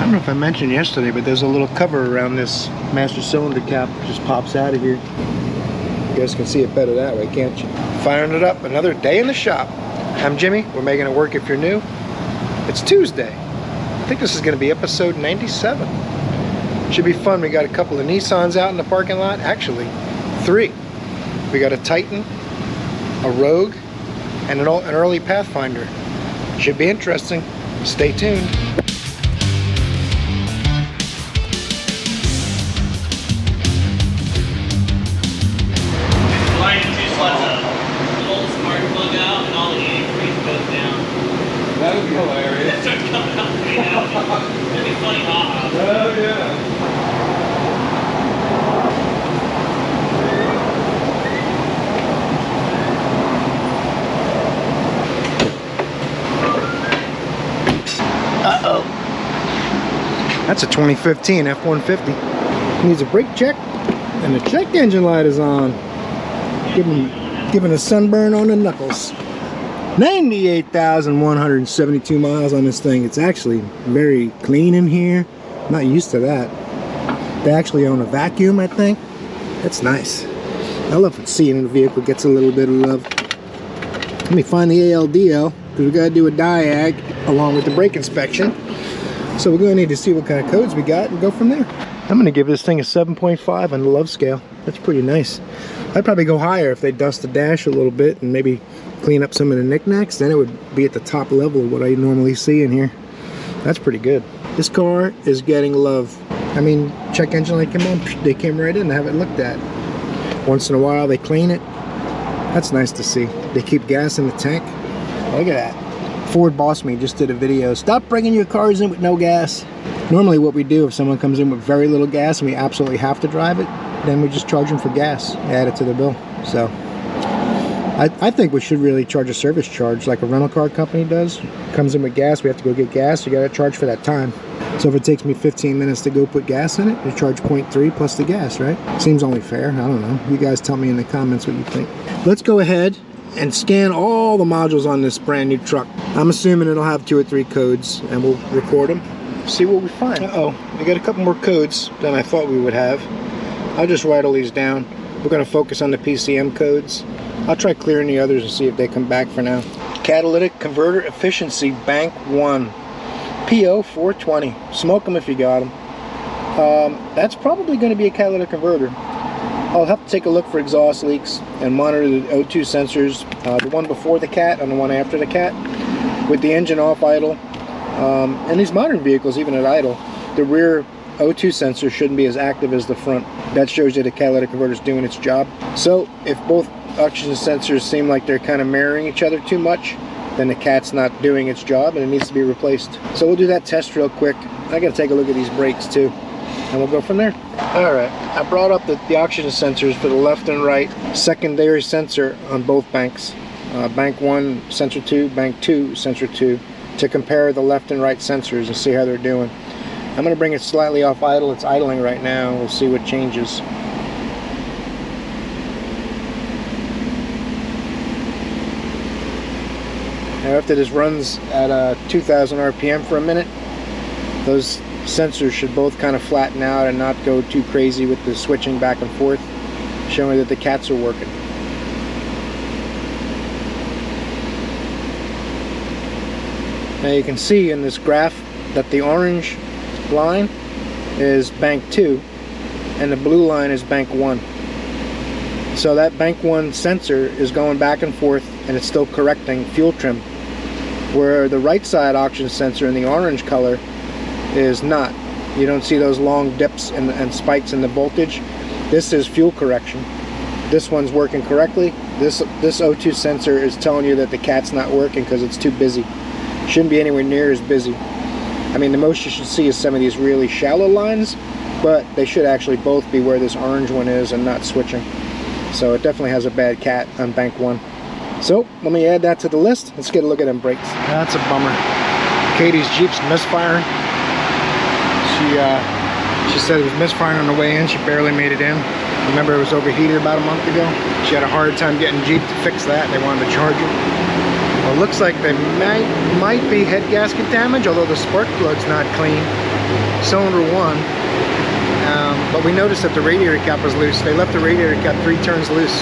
don't know if I mentioned yesterday, but there's a little cover around this master cylinder cap. It just pops out of here. You guys can see it better that way, can't you? Firing it up, another day in the shop. I'm Jimmy. We're making it work if you're new. It's Tuesday. I think this is going to be episode 97. Should be fun. We got a couple of Nissans out in the parking lot. Actually, 3. We got a Titan, a Rogue, and an early Pathfinder. Should be interesting. Stay tuned. That would be hilarious. That starts coming out right now. That'd be funny, ha. Oh, yeah. Uh-oh. That's a 2015 F-150. Needs a brake check, and the check engine light is on. Giving a sunburn on the knuckles. 98,172 miles on this thing. It's actually very clean in here. I'm not used to that. They actually own a vacuum, I think. That's nice. I love seeing the vehicle gets a little bit of love. Let me find the ALDL, because we gotta do a diag along with the brake inspection. So we're gonna need to see what kind of codes we got and go from there. I'm gonna give this thing a 7.5 on the love scale. That's pretty nice. I'd probably go higher if they dust the dash a little bit and maybe clean up some of the knickknacks. Then it would be at the top level of what I normally see in here. That's pretty good. This car is getting love. I mean, check engine light came on, they came right in to have it looked at. Once in a while they clean it. That's nice to see. They keep gas in the tank. Look at that. Ford Boss Me just did a video. Stop bringing your cars in with no gas. Normally what we do if someone comes in with very little gas and we absolutely have to drive it, then we just charge them for gas, add it to the bill. So I think we should really charge a service charge like a rental car company does. Comes in with gas, we have to go get gas, you gotta charge for that time. So if it takes me 15 minutes to go put gas in it, you charge 0.3 plus the gas, right? Seems only fair, I don't know. You guys tell me in the comments what you think. Let's go ahead and scan all the modules on this brand new truck. I'm assuming it'll have 2 or 3 codes and we'll record them, see what we find. Uh-oh, we got a couple more codes than I thought we would have. I'll just write all these down. We're gonna focus on the PCM codes. I'll try clearing the others and see if they come back for now. Catalytic Converter Efficiency Bank 1. PO 420. Smoke them if you got them. That's probably going to be a catalytic converter. I'll have to take a look for exhaust leaks and monitor the O2 sensors. The one before the cat and the one after the cat. With the engine off idle. And these modern vehicles, even at idle, the rear O2 sensor shouldn't be as active as the front. That shows you the catalytic converter is doing its job. So if both oxygen sensors seem like they're kind of mirroring each other too much, then the cat's not doing its job and it needs to be replaced. So we'll do that test real quick. I gotta take a look at these brakes too, and we'll go from there. All right, I brought up the oxygen sensors for the left and right secondary sensor on both banks. Bank 1, sensor 2, bank 2, sensor 2, to compare the left and right sensors and see how they're doing. I'm gonna bring it slightly off idle. It's idling right now. We'll see what changes. Now after this runs at 2,000 RPM for a minute, those sensors should both kind of flatten out and not go too crazy with the switching back and forth, showing that the cats are working. Now you can see in this graph that the orange line is bank 2 and the blue line is bank 1. So that bank 1 sensor is going back and forth and it's still correcting fuel trim, where the right side oxygen sensor in the orange color is not. You don't see those long dips and spikes in the voltage. This is fuel correction. This one's working correctly. This O2 sensor is telling you that the cat's not working because it's too busy. Shouldn't be anywhere near as busy. I mean, the most you should see is some of these really shallow lines, but they should actually both be where this orange one is and not switching. So it definitely has a bad cat on bank 1. So let me add that to the list. Let's get a look at them brakes. That's a bummer. Katie's Jeep's misfiring. She said it was misfiring on the way in. She barely made it in. Remember, it was overheated about a month ago. She had a hard time getting Jeep to fix that. They wanted to charge it. Well, it looks like they might be head gasket damage, although the spark plug's not clean. cylinder 1. But we noticed that the radiator cap was loose. They left the radiator cap 3 turns loose,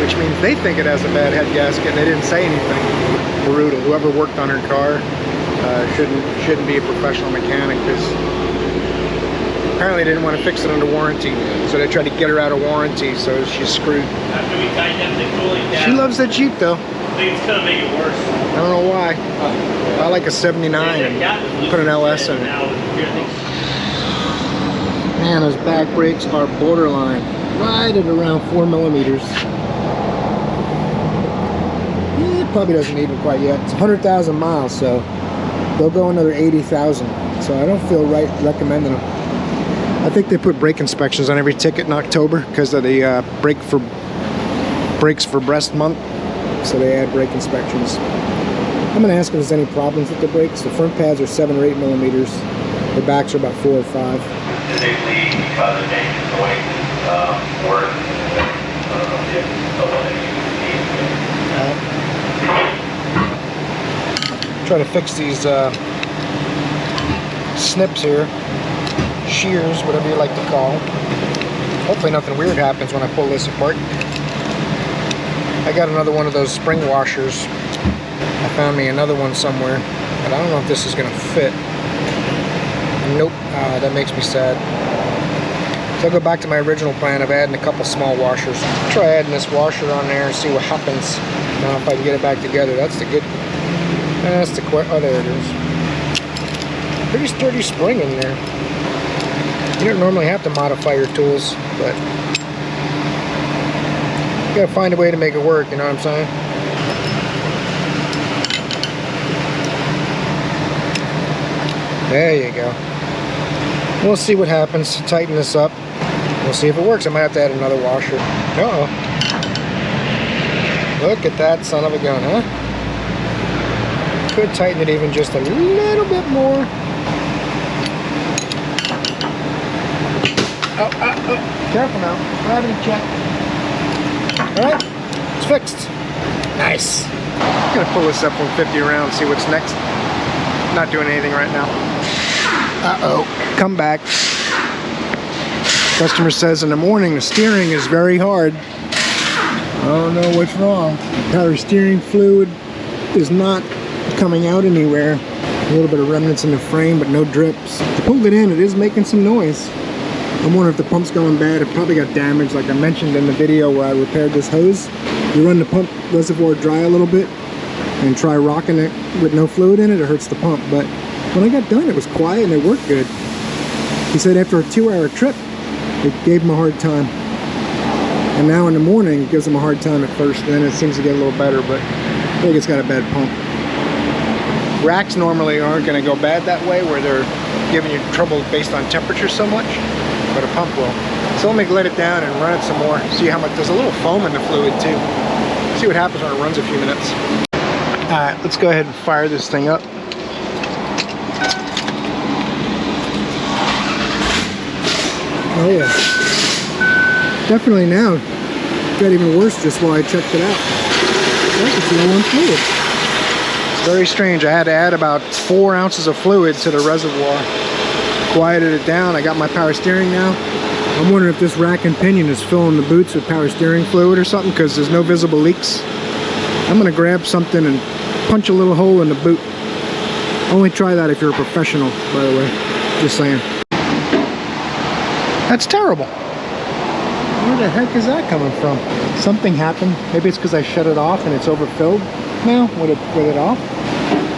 which means they think it has a bad head gasket and they didn't say anything. Brutal. Whoever worked on her car shouldn't be a professional mechanic, because apparently they didn't want to fix it under warranty, so they tried to get her out of warranty, so she's screwed. After we tighten up the cooling down, She loves that Jeep though. I think it's gonna make it worse. I don't know why. I like a 79 and put an LS in it. Man, those back brakes are borderline. Right at around 4 millimeters. It probably doesn't need it quite yet. It's 100,000 miles, so they'll go another 80,000. So I don't feel right recommending them. I think they put brake inspections on every ticket in October because of the brakes for breast month. So they add brake inspections. I'm going to ask if there's any problems with the brakes. The front pads are 7 or 8 millimeters. The backs are about 4 or 5. Typically, because of engine noise, work, try to fix these snips here, shears, whatever you like to call them. Hopefully nothing weird happens when I pull this apart. I got another one of those spring washers. I found me another one somewhere, but I don't know if this is going to fit. Nope, that makes me sad. So I'll go back to my original plan of adding a couple small washers. Try adding this washer on there and see what happens. Now if I can get it back together. That's the good. That's the oh, there it is. Pretty sturdy spring in there. You don't normally have to modify your tools, but you gotta find a way to make it work, you know what I'm saying? There you go. We'll see what happens. Tighten this up. We'll see if it works. I might have to add another washer. Uh-oh. Look at that son of a gun, huh? Could tighten it even just a little bit more. Oh. Careful now. Gravity check. Alright. It's fixed. Nice. I'm going to pull this up 150 around, see what's next. Not doing anything right now. Uh-oh. Come back. Customer says in the morning the steering is very hard. I don't know what's wrong. Power steering fluid is not coming out anywhere. A little bit of remnants in the frame, but no drips. I pulled it in, it is making some noise. I'm wondering if the pump's going bad. It probably got damaged, like I mentioned in the video where I repaired this hose. You run the pump reservoir dry a little bit and try rocking it with no fluid in it, it hurts the pump. But when I got done, it was quiet and it worked good. He said after a 2-hour trip, it gave him a hard time. And now in the morning, it gives him a hard time at first, and then it seems to get a little better, but I think it's got a bad pump. Racks normally aren't going to go bad that way, where they're giving you trouble based on temperature so much, but a pump will. So let me let it down and run it some more, see how much. There's a little foam in the fluid too. See what happens when it runs a few minutes. Alright, let's go ahead and fire this thing up. Oh yeah. Definitely now. It got even worse just while I checked it out. Like it's low on fluid. It's very strange. I had to add about 4 ounces of fluid to the reservoir. Quieted it down. I got my power steering now. I'm wondering if this rack and pinion is filling the boots with power steering fluid or something, because there's no visible leaks. I'm going to grab something and punch a little hole in the boot. Only try that if you're a professional, by the way. Just saying. That's terrible. Where the heck is that coming from? Something happened. Maybe it's because I shut it off and it's overfilled now with it off.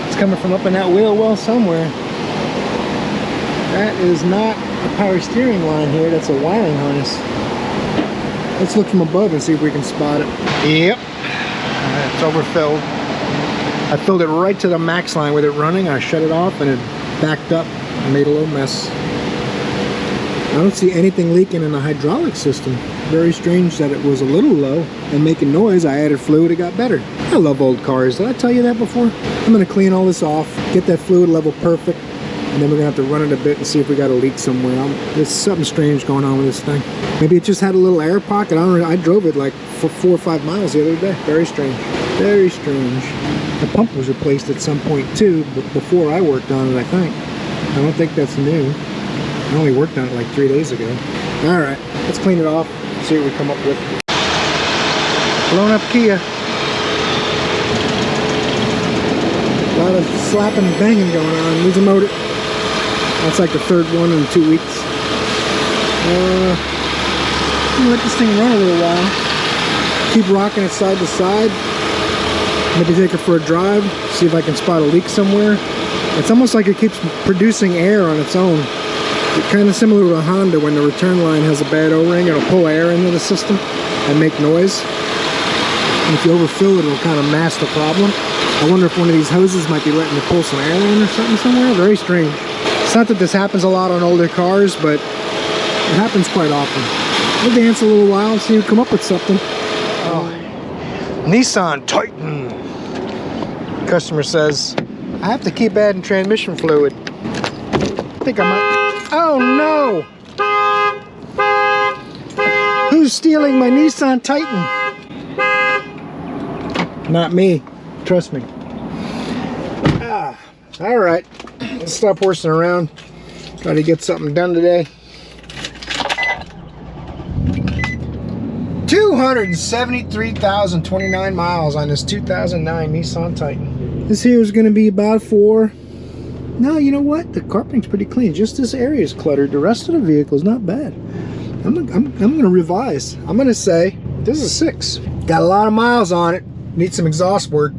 It's coming from up in that wheel well somewhere. That is not a power steering line here. That's a wiring harness. Let's look from above and see if we can spot it. Yep. It's overfilled. I filled it right to the max line with it running. I shut it off and it backed up and made a little mess. I don't see anything leaking in the hydraulic system. Very strange that it was a little low and making noise. I added fluid, it got better. I love old cars. Did I tell you that before? I'm going to clean all this off, get that fluid level perfect, and then we're going to have to run it a bit and see if we got a leak somewhere. There's something strange going on with this thing. Maybe it just had a little air pocket. I don't know. I drove it like for 4 or 5 miles the other day. Very strange. Very strange. The pump was replaced at some point too, before I worked on it, I think. I don't think that's new. I only worked on it like 3 days ago. Alright, let's clean it off, see what we come up with. Blown up Kia. A lot of slapping and banging going on. Needs a motor. That's like the third one in 2 weeks. I'm gonna let this thing run a little while. Keep rocking it side to side. Maybe take it for a drive. See if I can spot a leak somewhere. It's almost like it keeps producing air on its own. It's kind of similar to a Honda. When the return line has a bad O-ring, it'll pull air into the system and make noise. And if you overfill it, it'll kind of mask the problem. I wonder if one of these hoses might be letting it pull some air in or something somewhere. Very strange. It's not that this happens a lot on older cars, but it happens quite often. We'll dance a little while and see if we come up with something. Oh. Nissan Titan. Customer says, I have to keep adding transmission fluid. I think I might. Oh no! Who's stealing my Nissan Titan? Not me. Trust me. Alright. Let's stop horsing around. Try to get something done today. 273,029 miles on this 2009 Nissan Titan. This here is going to be about 4. No, you know what? The carpeting's pretty clean. Just this area is cluttered. The rest of the vehicle is not bad. I'm going to revise. I'm going to say this is a 6. Got a lot of miles on it. Needs some exhaust work.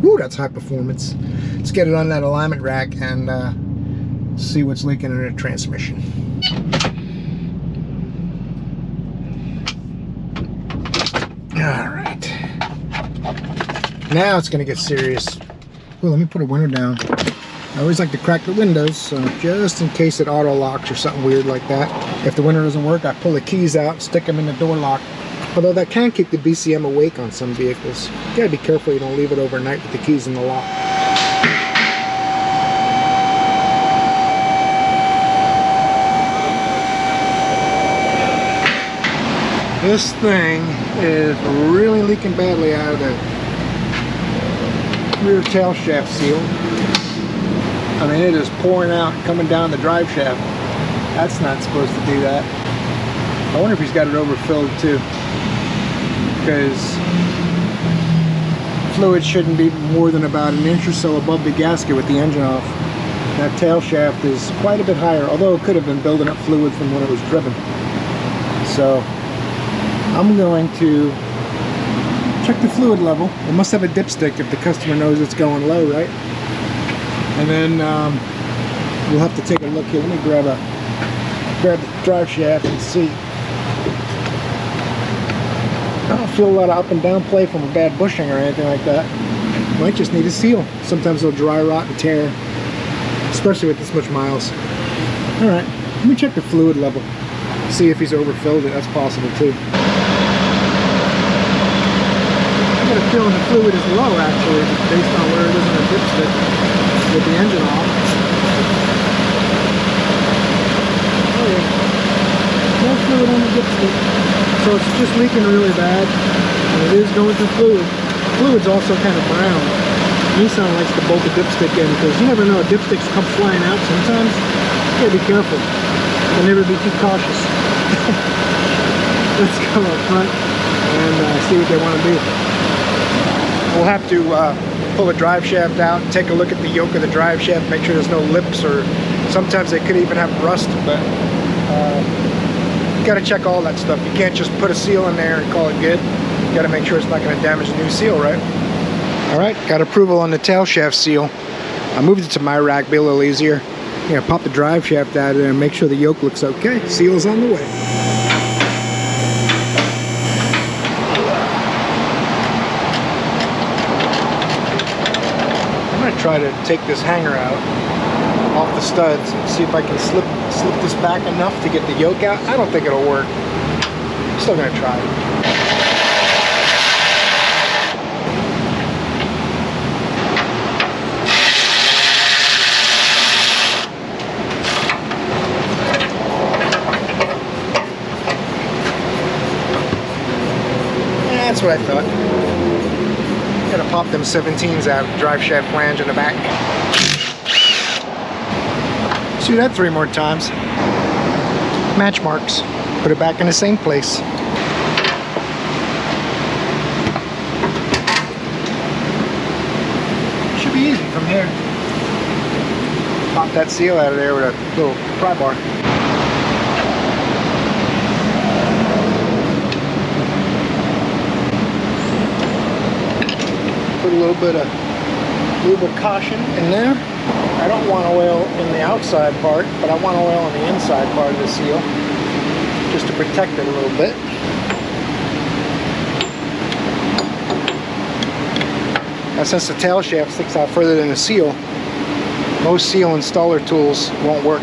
Woo, that's high performance. Let's get it on that alignment rack and see what's leaking in the transmission. All right. Now it's going to get serious. Well, let me put a window down. I always like to crack the windows, so just in case it auto locks or something weird like that. If the window doesn't work, I pull the keys out, stick them in the door lock. Although that can keep the BCM awake on some vehicles. You gotta be careful you don't leave it overnight with the keys in the lock. This thing is really leaking badly out of the rear tail shaft seal. I mean, it is pouring out, coming down the drive shaft. That's not supposed to do that. I wonder if he's got it overfilled too, because fluid shouldn't be more than about an inch or so above the gasket with the engine off. That tail shaft is quite a bit higher, although it could have been building up fluid from when it was driven. So I'm going to check the fluid level. It must have a dipstick if the customer knows it's going low, right? And then we'll have to take a look here. Let me grab the drive shaft and see. I don't feel a lot of up and down play from a bad bushing or anything like that. Might just need a seal. Sometimes it'll dry rot and tear, especially with this much miles. All right, let me check the fluid level. See if he's overfilled it. That's possible too. I got a feeling the fluid is low actually, based on where it is in the dipstick with the engine off. Oh yeah, no fluid on the dipstick. So it's just leaking really bad, and it is going through fluid. Fluid's also kind of brown. Nissan likes to bolt the dipstick in because you never know, dipsticks come flying out sometimes. You gotta be careful. But never be too cautious. Let's go up front and see what they want to do. We'll have to pull the drive shaft out and take a look at the yoke of the drive shaft, make sure there's no lips, or sometimes they could even have rust, but you gotta check all that stuff. You can't just put a seal in there and call it good. You gotta make sure it's not gonna damage the new seal, right? All right, got approval on the tail shaft seal. I moved it to my rack, be a little easier. Yeah, pop the drive shaft out of there and make sure the yoke looks okay. Seal's on the way. I'm gonna try to take this hanger out off the studs and see if I can slip this back enough to get the yoke out. I don't think it'll work. Still gonna try it. That's what I thought. Gotta pop them 17s out, drive shaft flange in the back. Let's do that 3 more times. Match marks. Put it back in the same place. Should be easy from here. Pop that seal out of there with a little pry bar. Put a little bit of caution in there. I don't want oil in the outside part, but I want oil on the inside part of the seal, just to protect it a little bit. Now, since the tail shaft sticks out further than the seal, most seal installer tools won't work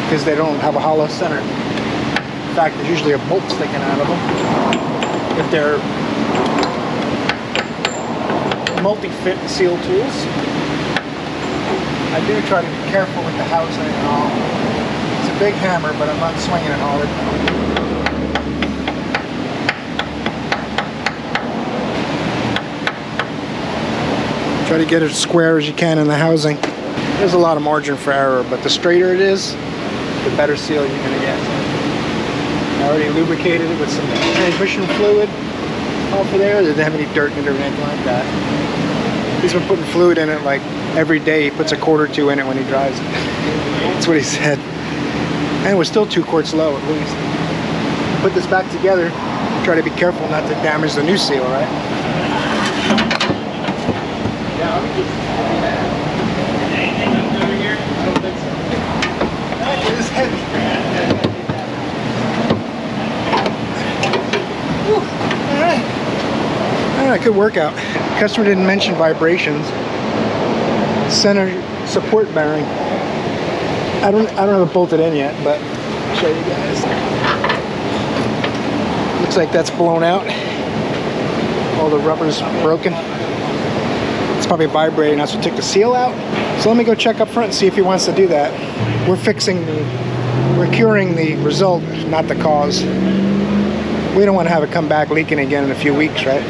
because they don't have a hollow center. In fact, there's usually a bolt sticking out of them. If they're multi-fit seal tools, I do try to be careful with the housing and all. It's a big hammer, but I'm not swinging it hard. Try to get it as square as you can in the housing. There's a lot of margin for error, but the straighter it is, the better seal you're going to get. I already lubricated it with some transmission fluid off of there. They didn't have any dirt in it or anything like that. He's been putting fluid in it like every day. He puts a quart or 2 in it when he drives it. That's what he said. And it was still 2 quarts low at least. Put this back together. Try to be careful not to damage the new seal, right? Yeah, let me just... Anything up over here? I don't think so. It is heavy. Alright, good workout. Customer didn't mention vibrations. Center support bearing. I don't have it bolted in yet, but I'll show you guys. Looks like that's blown out. All the rubber's broken. It's probably vibrating. That's what took the seal out. So let me go check up front and see if he wants to do that. We're curing the result, not the cause. We don't want to have it come back leaking again in a few weeks, right?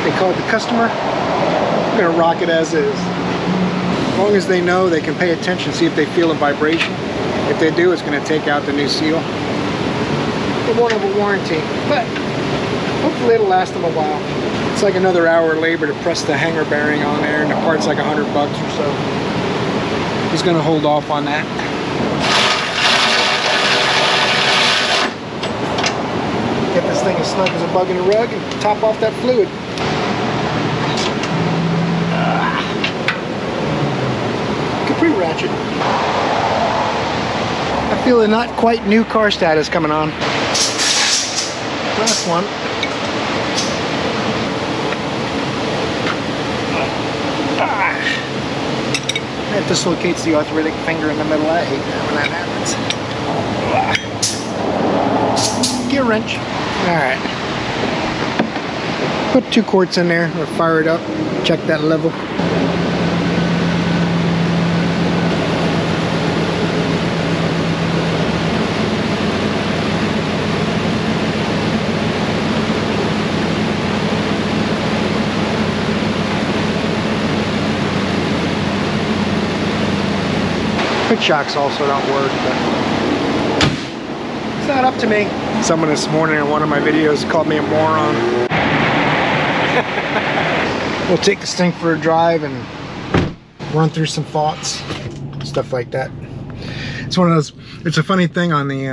They called the customer. I'm gonna rock it as is. As long as they know, they can pay attention, see if they feel a vibration. If they do, it's gonna take out the new seal. It won't have a warranty, but hopefully it'll last them a while. It's like another hour of labor to press the hanger bearing on there, and the part's like $100 or so. He's gonna hold off on that. Get this thing as snug as a bug in a rug and top off that fluid. Capri ratchet. I feel a not quite new car status coming on. Last one. That dislocates the arthritic finger in the middle. I hate that when that happens. Gearwrench. Alright. Put 2 quarts in there or fire it up. Check that level. Quick shocks also don't work, but it's not up to me. Someone this morning in one of my videos called me a moron. We'll take this thing for a drive and run through some thoughts, stuff like that. It's one of those. It's a funny thing on the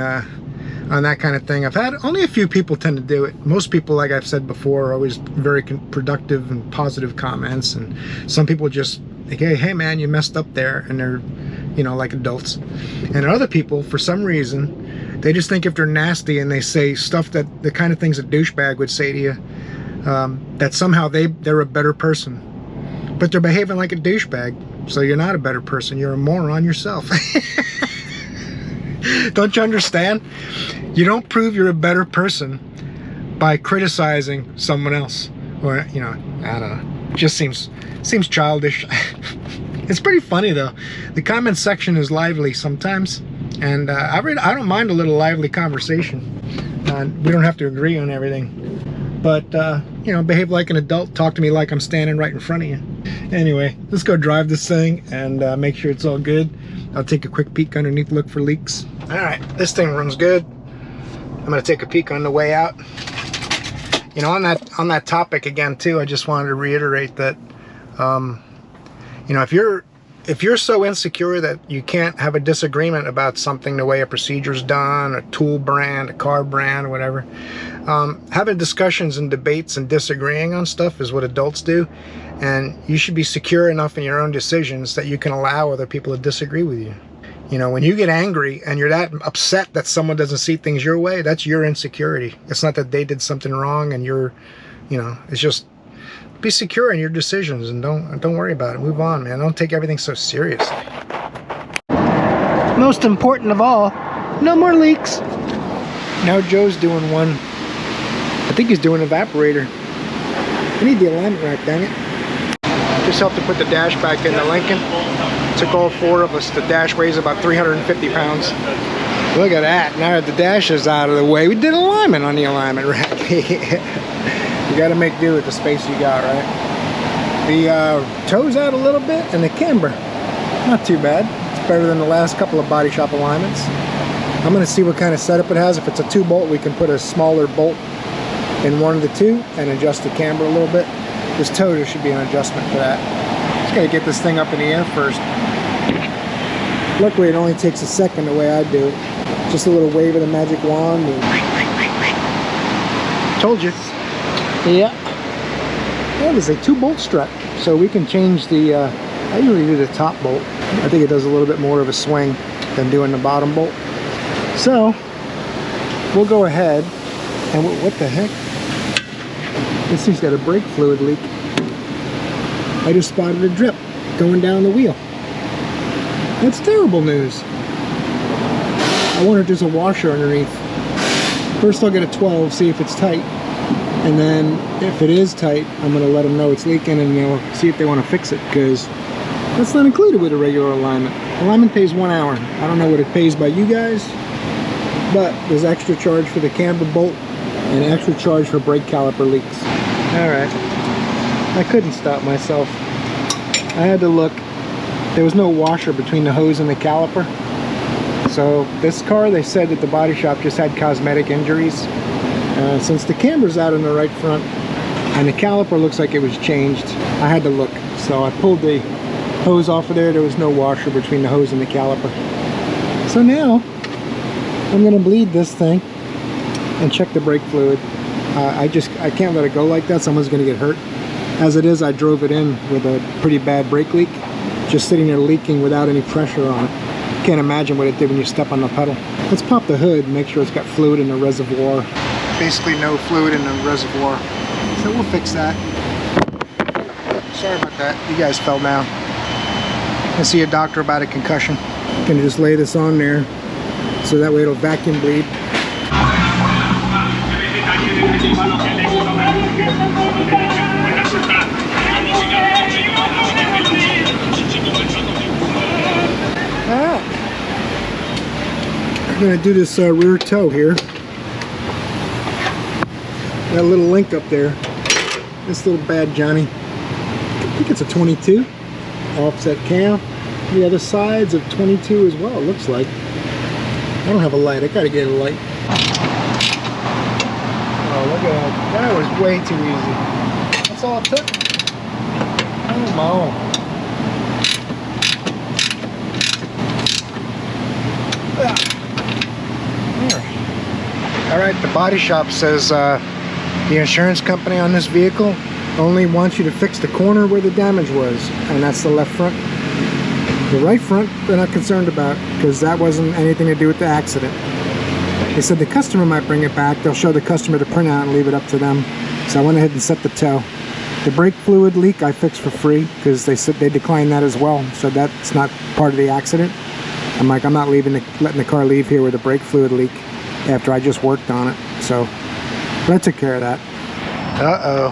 on that kind of thing. I've had only a few people tend to do it. Most people, like I've said before, are always very productive and positive comments, and some people just like, hey man, you messed up there, and they're, you know, like adults. And other people, for some reason, they just think if they're nasty and they say stuff that the kind of things a douchebag would say to you, that somehow they're a better person. But they're behaving like a douchebag, so you're not a better person. You're a moron yourself. Don't you understand? You don't prove you're a better person by criticizing someone else, or, you know, I don't know. It just seems childish. It's pretty funny though. The comment section is lively sometimes, and I don't mind a little lively conversation. We don't have to agree on everything, but you know, behave like an adult, talk to me like I'm standing right in front of you. Anyway, let's go drive this thing and make sure it's all good. I'll take a quick peek underneath, look for leaks. All right, this thing runs good. I'm gonna take a peek on the way out. You know, on that topic again too, I just wanted to reiterate that, you know, if you're so insecure that you can't have a disagreement about something, the way a procedure's done, a tool brand, a car brand, or whatever, having discussions and debates and disagreeing on stuff is what adults do, and you should be secure enough in your own decisions that you can allow other people to disagree with you. You know, when you get angry and you're that upset that someone doesn't see things your way, that's your insecurity. It's not that they did something wrong and you're, you know, it's just be secure in your decisions and don't worry about it. Move on, man. Don't take everything so seriously. Most important of all, no more leaks. Now Joe's doing one. I think he's doing an evaporator. I need the alignment rack, dang it. Just helped to put the dash back in the Lincoln. Took all four of us. The dash weighs about 350 pounds. Look at that. Now that the dash is out of the way, we did alignment on the alignment rack. You got to make do with the space you got, right? The toe's out a little bit, and the camber, not too bad. It's better than the last couple of body shop alignments. I'm going to see what kind of setup it has. If it's a 2-bolt, we can put a smaller bolt in one of the two and adjust the camber a little bit. This toe, there should be an adjustment for that. Just got to get this thing up in the air first. Luckily, it only takes a second the way I do it. Just a little wave of the magic wand. And... Told you. Yeah. That is a 2-bolt strut, so we can change the. I usually do the top bolt. I think it does a little bit more of a swing than doing the bottom bolt. So we'll go ahead and what the heck? This thing's got a brake fluid leak. I just spotted a drip going down the wheel. That's terrible news. I wonder if there's a washer underneath. First I'll get a 12, see if it's tight. And then if it is tight, I'm going to let them know it's leaking and they'll see if they want to fix it, because that's not included with a regular alignment. Alignment pays 1 hour. I don't know what it pays by you guys, but there's extra charge for the camber bolt and extra charge for brake caliper leaks. Alright, I couldn't stop myself. I had to look. There was no washer between the hose and the caliper. So this car, they said that the body shop just had cosmetic injuries. Since the camber's out in the right front and the caliper looks like it was changed, I had to look. So I pulled the hose off of there. There was no washer between the hose and the caliper. So now I'm going to bleed this thing and check the brake fluid. I can't let it go like that. Someone's going to get hurt. As it is, I drove it in with a pretty bad brake leak, just sitting there leaking without any pressure on it. Can't imagine what it did when you step on the pedal. Let's pop the hood and make sure it's got fluid in the reservoir. Basically no fluid in the reservoir. So we'll fix that. Sorry about that. You guys fell down. I see a doctor about a concussion. Gonna just lay this on there so that way it'll vacuum bleed. Alright. I'm gonna do this rear toe here. That little link up there. This little bad Johnny. I think it's a 22. Offset cam. The other side's of 22 as well, it looks like. I don't have a light. I gotta get a light. Oh, look at that. That was way too easy. That's all it took. Come on. Alright, the body shop says the insurance company on this vehicle only wants you to fix the corner where the damage was, and that's the left front. The right front they're not concerned about, because that wasn't anything to do with the accident. They said the customer might bring it back. They'll show the customer the printout and leave it up to them. So I went ahead and set the toe. The brake fluid leak I fixed for free, because they said they declined that as well, so that's not part of the accident. I'm like, I'm not letting the car leave here with a brake fluid leak after I just worked on it. So but I took care of that. Uh-oh.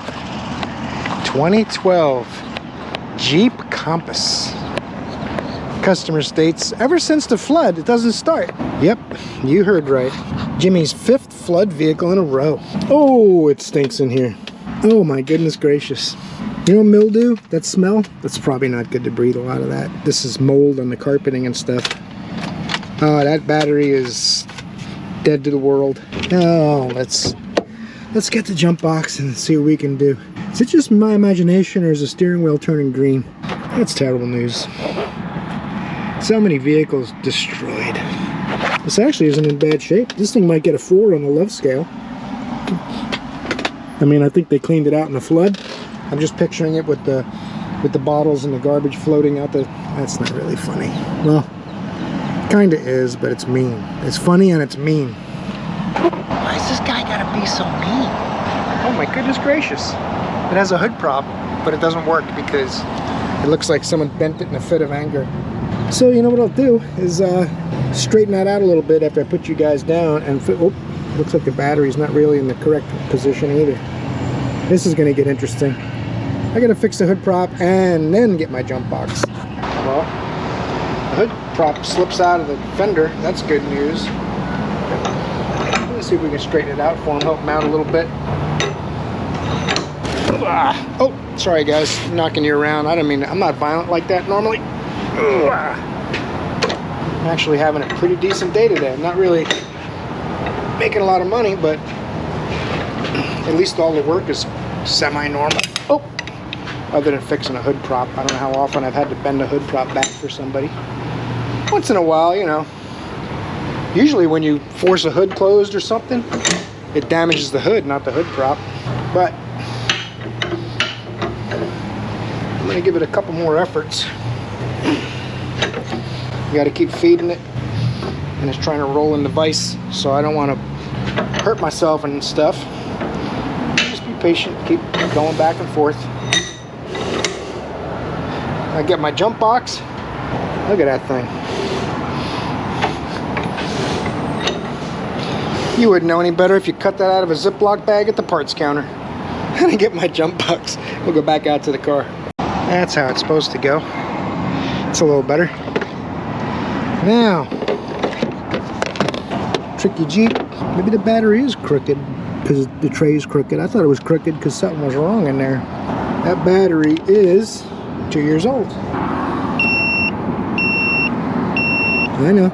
2012 Jeep Compass. Customer states, ever since the flood, it doesn't start. Yep, you heard right. Jimmy's 5th flood vehicle in a row. Oh, it stinks in here. Oh my goodness gracious. You know mildew, that smell? That's probably not good to breathe a lot of that. This is mold on the carpeting and stuff. Oh, that battery is dead to the world. Oh, let's get the jump box and see what we can do. Is it just my imagination or is the steering wheel turning green? That's terrible news. So many vehicles destroyed. This actually isn't in bad shape. This thing might get a 4 on the love scale. I mean, I think they cleaned it out in the flood. I'm just picturing it with the bottles and the garbage floating out the... That's not really funny. Well, kind of is, but it's mean. It's funny and it's mean. Why is this guy gotta be so mean? Oh my goodness gracious. It has a hood prop, but it doesn't work because it looks like someone bent it in a fit of anger. So you know what I'll do is straighten that out a little bit after I put you guys down and... Oh, looks like the battery's not really in the correct position either. This is gonna get interesting. I gotta fix the hood prop and then get my jump box. Well, the hood prop slips out of the fender. That's good news. Let's see if we can straighten it out for him, help him out a little bit. Oh, sorry guys, I'm knocking you around. I don't mean, I'm not violent like that normally. I'm actually having a pretty decent day today. I'm not really making a lot of money, but at least all the work is semi-normal. Oh, other than fixing a hood prop. I don't know how often I've had to bend a hood prop back for somebody. Once in a while, you know. Usually when you force a hood closed or something, it damages the hood, not the hood prop. But I'm gonna give it a couple more efforts. You gotta keep feeding it, and it's trying to roll in the vise, so I don't want to hurt myself and stuff. Just be patient, keep going back and forth. I get my jump box. Look at that thing. You wouldn't know any better if you cut that out of a Ziploc bag at the parts counter. And I get my jump box. We'll go back out to the car. That's how it's supposed to go. It's a little better. Now, tricky Jeep. Maybe the battery is crooked because the tray is crooked. I thought it was crooked because something was wrong in there. That battery is 2 years old. I know.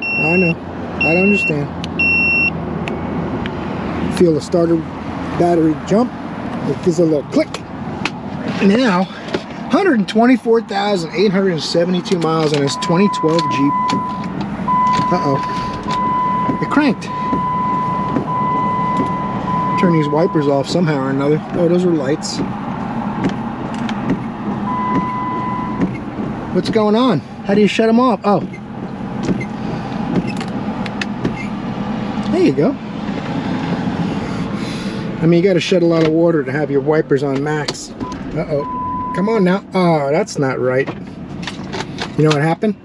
I understand. Feel the starter battery jump. It gives a little click. Now, 124,872 miles on this 2012 Jeep. Uh-oh. It cranked. Turn these wipers off somehow or another. Oh, those are lights. What's going on? How do you shut them off? Oh. There you go. I mean, you gotta shed a lot of water to have your wipers on max. Uh-oh. Come on now. Oh, that's not right. You know what happened?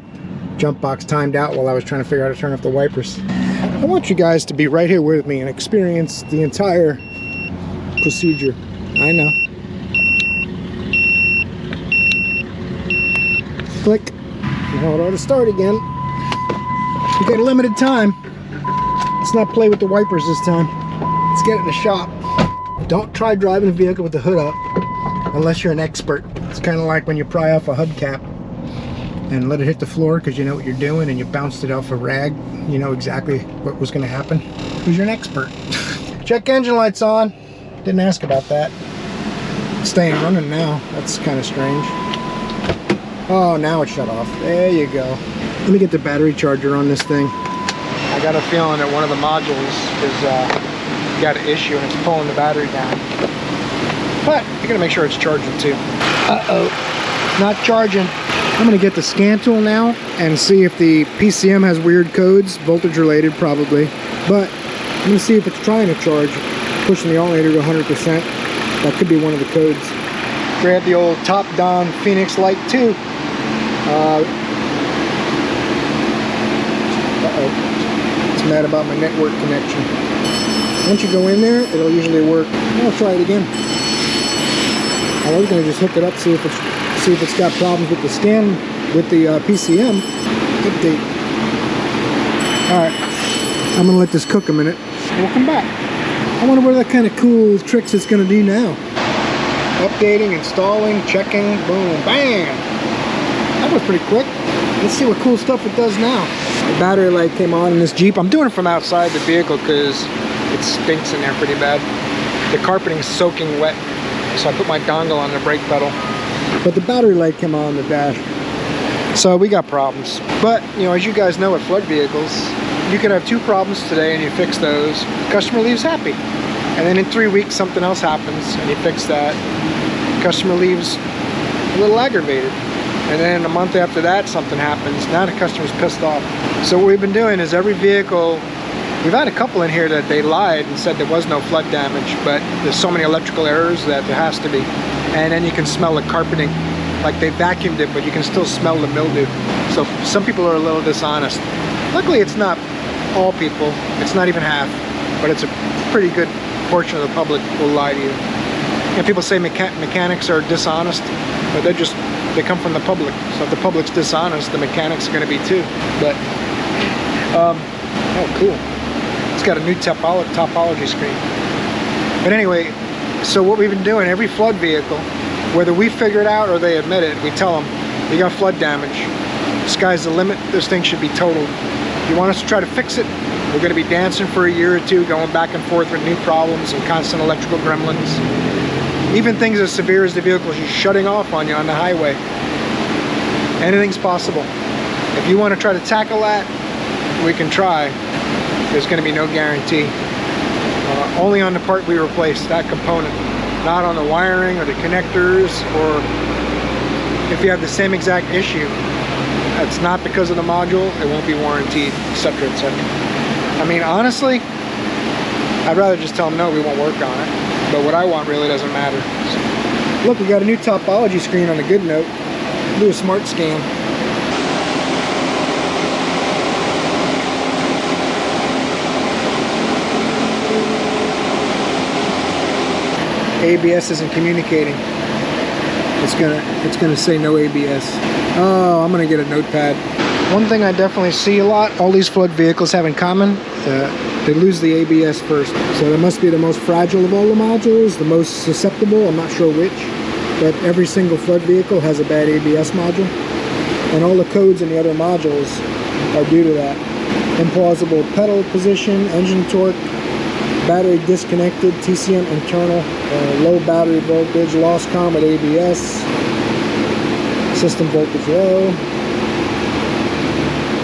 Jump box timed out while I was trying to figure out how to turn off the wipers. I want you guys to be right here with me and experience the entire procedure. I know. Click. Now it ought to start again. You got a limited time. Let's not play with the wipers this time. Let's get it in the shop. Don't try driving a vehicle with the hood up unless you're an expert. It's kind of like when you pry off a hubcap and let it hit the floor because you know what you're doing and you bounced it off a rag. You know exactly what was going to happen because you're an expert. Check engine lights on. Didn't ask about that. Staying running now. That's kind of strange. Oh, now it's shut off. There you go. Let me get the battery charger on this thing. I got a feeling that one of the modules is got an issue and it's pulling the battery down. But I gotta make sure it's charging too. Uh-oh, not charging. I'm gonna get the scan tool now and see if the PCM has weird codes, voltage related probably. But I'm gonna see if it's trying to charge, pushing the alternator to 100%. That could be one of the codes. Grab the old top down Phoenix light too. Uh-oh, it's mad about my network connection. Once you go in there, it'll usually work. I'll try it again. I was gonna just hook it up, see if it's got problems with the scan, with the PCM update. All right, I'm gonna let this cook a minute. We'll come back. I wonder what kind of cool tricks it's gonna do now. Updating, installing, checking, boom, bam. That was pretty quick. Let's see what cool stuff it does now. The battery light came on in this Jeep. I'm doing it from outside the vehicle because it stinks in there pretty bad. The carpeting's soaking wet, so I put my dongle on the brake pedal. But the battery light came on the dash. So we got problems. But, you know, as you guys know with flood vehicles, you can have 2 problems today and you fix those. The customer leaves happy. And then in 3 weeks something else happens and you fix that. The customer leaves a little aggravated. And then a month after that something happens. Now the customer's pissed off. So what we've been doing is every vehicle, we've had a couple in here that they lied and said there was no flood damage, but there's so many electrical errors that there has to be. And then you can smell the carpeting, like they vacuumed it, but you can still smell the mildew. So some people are a little dishonest. Luckily it's not all people, it's not even half, but it's a pretty good portion of the public will lie to you. And people say mechanics are dishonest, but they come from the public. So if the public's dishonest, the mechanics are going to be too. But, oh cool. It's got a new topology screen. But anyway, so what we've been doing, every flood vehicle, whether we figure it out or they admit it, we tell them, you got flood damage. Sky's the limit, this thing should be totaled. If you want us to try to fix it, we're going to be dancing for a year or 2, going back and forth with new problems and constant electrical gremlins. Even things as severe as the vehicle is shutting off on you on the highway. Anything's possible. If you want to try to tackle that, we can try. There's going to be no guarantee. Only on the part we replace, that component. Not on the wiring or the connectors, or if you have the same exact issue, it's not because of the module, it won't be warranted, etc., etc. I mean, honestly, I'd rather just tell them no, we won't work on it. But what I want really doesn't matter. So, look, we got a new topology screen on a good note. Do a smart scan. ABS isn't communicating. It's gonna say no ABS. Oh, I'm gonna get a notepad. One thing I definitely see a lot, all these flood vehicles have in common, they lose the ABS first. So that must be the most fragile of all the modules, the most susceptible, I'm not sure which. But every single flood vehicle has a bad ABS module. And all the codes in the other modules are due to that. Implausible pedal position, engine torque, battery disconnected, TCM internal, low battery voltage, lost comm at ABS, system voltage low,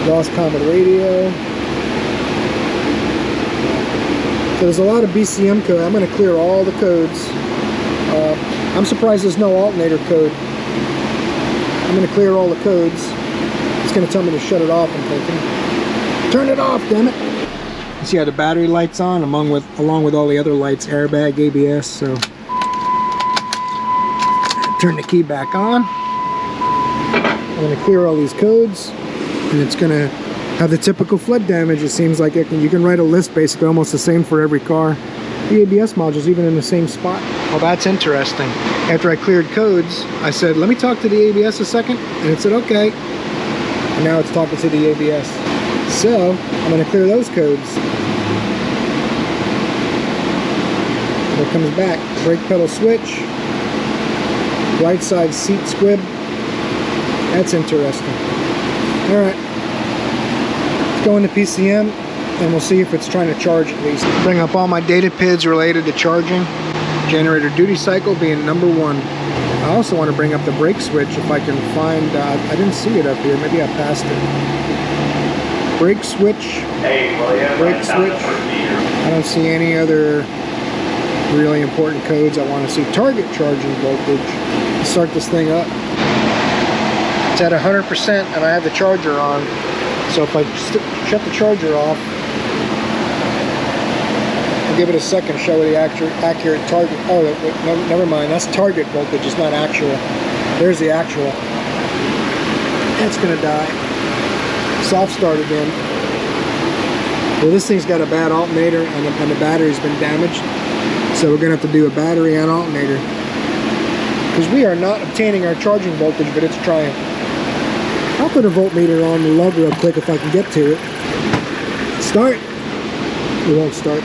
lost comm at radio. So there's a lot of BCM code. I'm going to clear all the codes. I'm surprised there's no alternator code. I'm going to clear all the codes. It's going to tell me to shut it off, I'm thinking. Turn it off, damn it! You see how the battery light's on along with all the other lights, airbag, ABS, so turn the key back on. I'm going to clear all these codes, and it's going to have the typical flood damage. It seems like you can write a list basically almost the same for every car. The ABS module's even in the same spot. Well, that's interesting. After I cleared codes, I said, let me talk to the ABS a second, and it said okay. And now it's talking to the ABS. So I'm going to clear those codes. And it comes back. Brake pedal switch. Right side seat squib. That's interesting. Alright. Let's go into PCM and we'll see if it's trying to charge at least. Bring up all my data PIDs related to charging. Generator duty cycle being number 1. I also want to bring up the brake switch if I can find, I didn't see it up here, maybe I passed it. Brake switch, brake switch. I don't see any other really important codes I want to see. Target charging voltage. Let's start this thing up. It's at 100% and I have the charger on. So if I shut the charger off, I'll give it a second, show the accurate target. Oh, never mind, that's target voltage, it's not actual. There's the actual. It's gonna die. Soft start again. Well, this thing's got a bad alternator and the battery's been damaged. So we're gonna have to do a battery and alternator. Because we are not obtaining our charging voltage, but it's trying. I'll put a voltmeter on the lug real quick if I can get to it. Start. It won't start.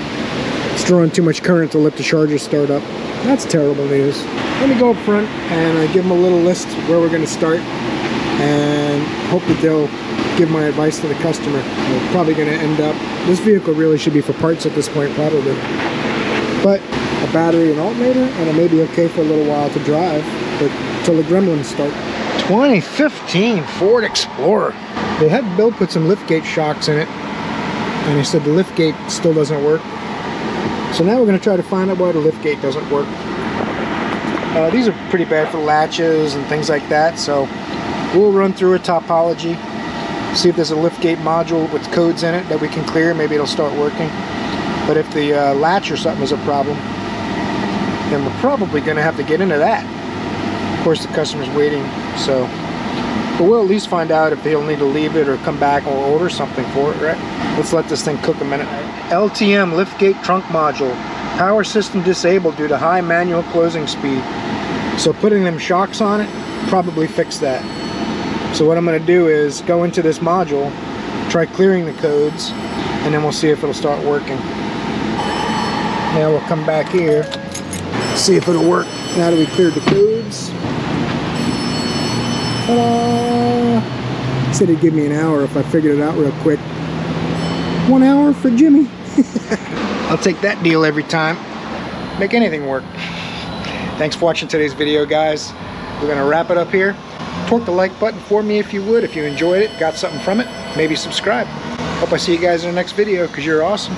It's drawing too much current to let the charger start up. That's terrible news. Let me go up front and give them a little list where we're going to start, and hope that they'll give my advice to the customer. We're probably going to end up, this vehicle really should be for parts at this point, probably. But a battery and alternator, and it may be okay for a little while to drive, but till the gremlins start. 2015 Ford Explorer. They had Bill put some liftgate shocks in it, and he said the liftgate still doesn't work. So now we're going to try to find out why the liftgate doesn't work. These are pretty bad for latches and things like that, so we'll run through a topology, see if there's a liftgate module with codes in it that we can clear. Maybe it'll start working. But if the latch or something is a problem, then we're probably going to have to get into that. Of course, the customer's waiting, so, but we'll at least find out if he'll need to leave it or come back or order something for it, right? Let's let this thing cook a minute. LTM liftgate trunk module. Power system disabled due to high manual closing speed. So putting them shocks on it probably fix that. So what I'm going to do is go into this module, try clearing the codes, and then we'll see if it'll start working. Now we'll come back here, see if it'll work now that we cleared the codes. Ta-da! Said he'd give me an hour if I figured it out real quick. 1 hour for Jimmy. I'll take that deal every time. Make anything work. Thanks for watching today's video, guys. We're gonna wrap it up here. Torque the like button for me if you would. If you enjoyed it, got something from it, maybe subscribe. Hope I see you guys in the next video, because you're awesome.